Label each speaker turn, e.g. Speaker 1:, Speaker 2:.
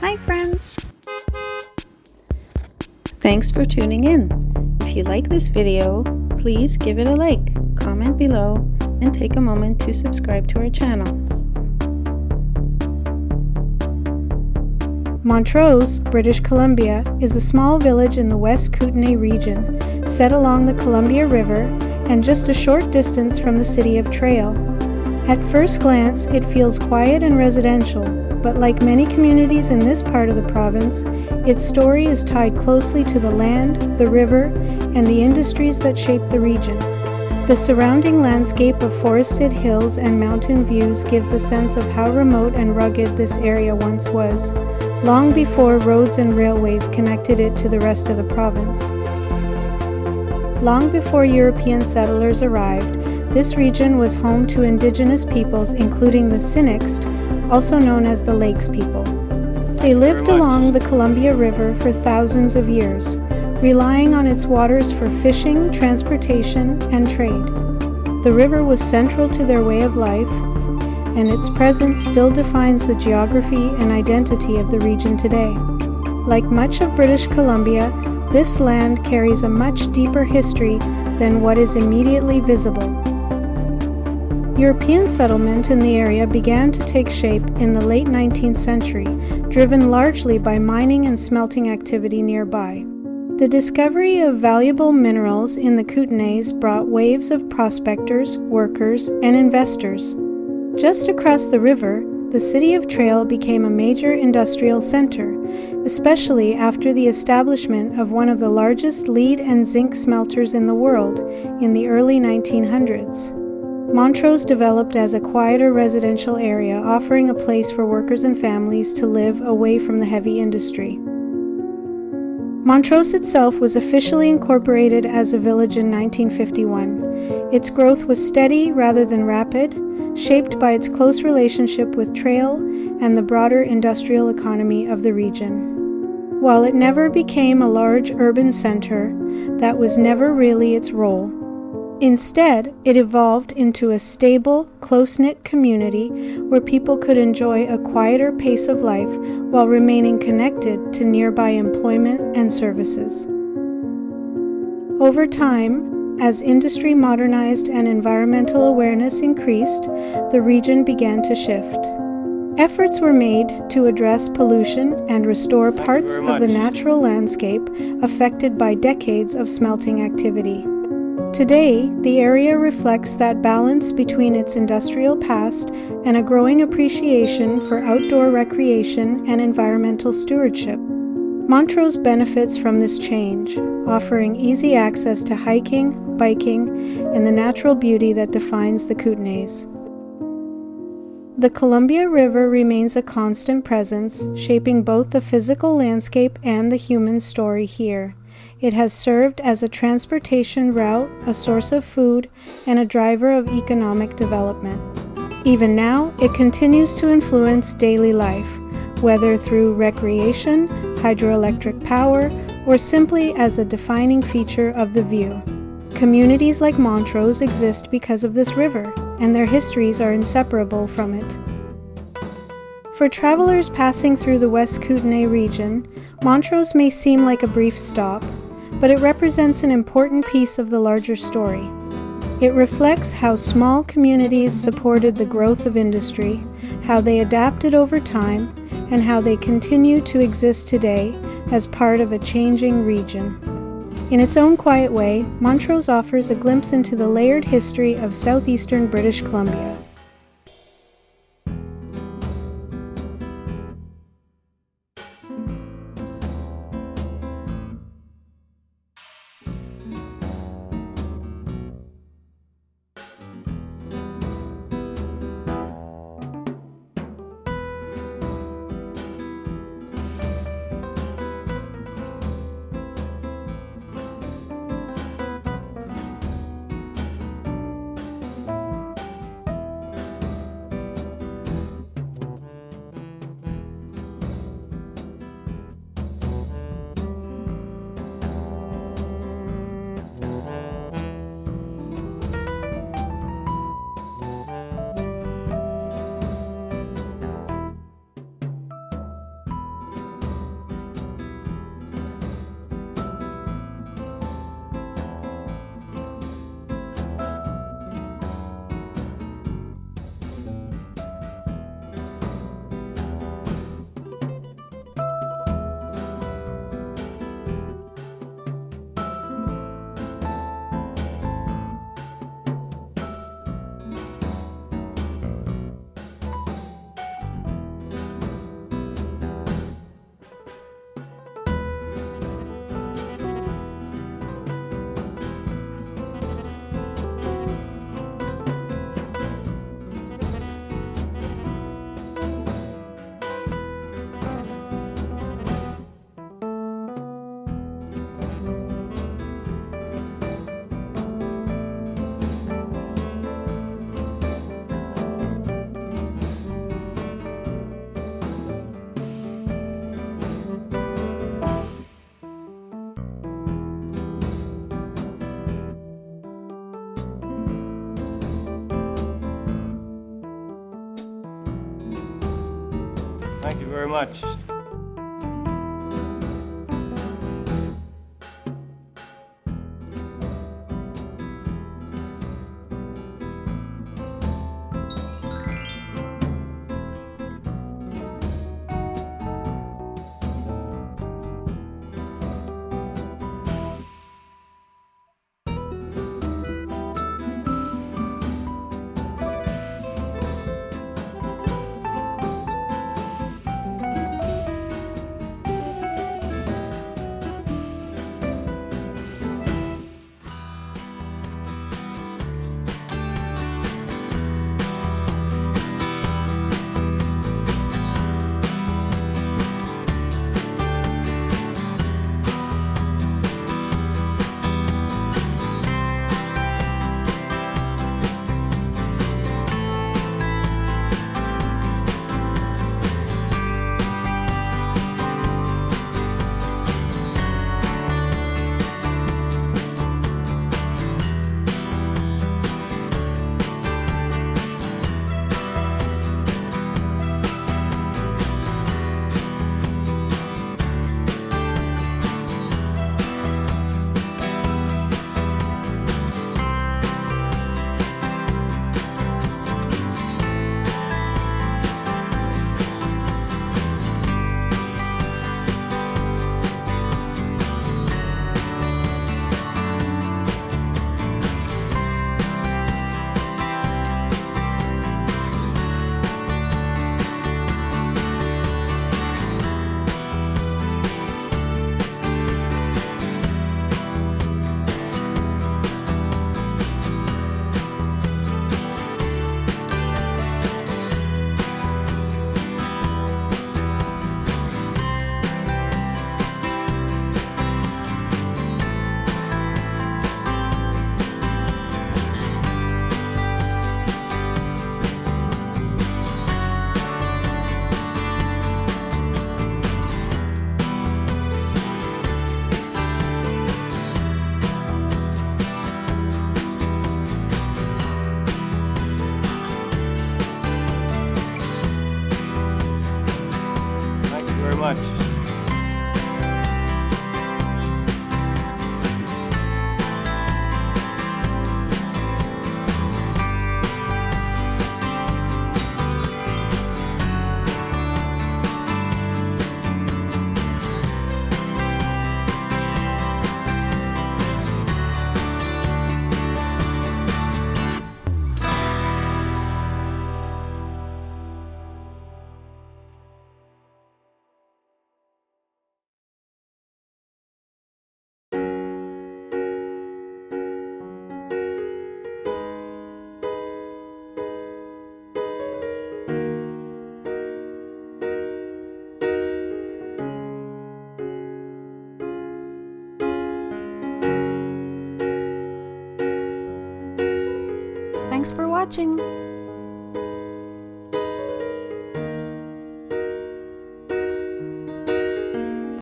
Speaker 1: Hi friends! Thanks for tuning in. If you like this video, please give it a like, comment below, and take a moment to subscribe to our channel. Montrose, British Columbia, is a small village in the West Kootenay region, set along the Columbia River and just a short distance from the city of Trail. At first glance, it feels quiet and residential, but like many communities in this part of the province, its story is tied closely to the land, the river, and the industries that shape the region. The surrounding landscape of forested hills and mountain views gives a sense of how remote and rugged this area once was, long before roads and railways connected it to the rest of the province. Long before European settlers arrived, this region was home to indigenous peoples including the Scenics, also known as the Lakes people. They lived along the Columbia River for thousands of years, relying on its waters for fishing, transportation, and trade. The river was central to their way of life, and its presence still defines the geography and identity of the region today. Like much of British Columbia, this land carries a much deeper history than what is immediately visible. European settlement in the area began to take shape in the late 19th century, driven largely by mining and smelting activity nearby. The discovery of valuable minerals in the Kootenays brought waves of prospectors, workers, and investors. Just across the river, the city of Trail became a major industrial center, especially after the establishment of one of the largest lead and zinc smelters in the world in the early 1900s. Montrose developed as a quieter residential area, offering a place for workers and families to live away from the heavy industry. Montrose itself was officially incorporated as a village in 1951. Its growth was steady rather than rapid, shaped by its close relationship with Trail and the broader industrial economy of the region. While it never became a large urban center, that was never really its role. Instead, it evolved into a stable, close-knit community where people could enjoy a quieter pace of life while remaining connected to nearby employment and services. Over time, as industry modernized and environmental awareness increased, the region began to shift. Efforts were made to address pollution and restore parts of the natural landscape affected by decades of smelting activity. Today, the area reflects that balance between its industrial past and a growing appreciation for outdoor recreation and environmental stewardship. Montrose benefits from this change, offering easy access to hiking, biking, and the natural beauty that defines the Kootenays. The Columbia River remains a constant presence, shaping both the physical landscape and the human story here. It has served as a transportation route, a source of food, and a driver of economic development. Even now, it continues to influence daily life, whether through recreation, hydroelectric power, or simply as a defining feature of the view. Communities like Montrose exist because of this river, and their histories are inseparable from it. For travelers passing through the West Kootenay region, Montrose may seem like a brief stop, but it represents an important piece of the larger story. It reflects how small communities supported the growth of industry, how they adapted over time, and how they continue to exist today as part of a changing region. In its own quiet way, Montrose offers a glimpse into the layered history of southeastern British Columbia.
Speaker 2: Thank you very much. Thank you very much.
Speaker 1: Thanks for watching!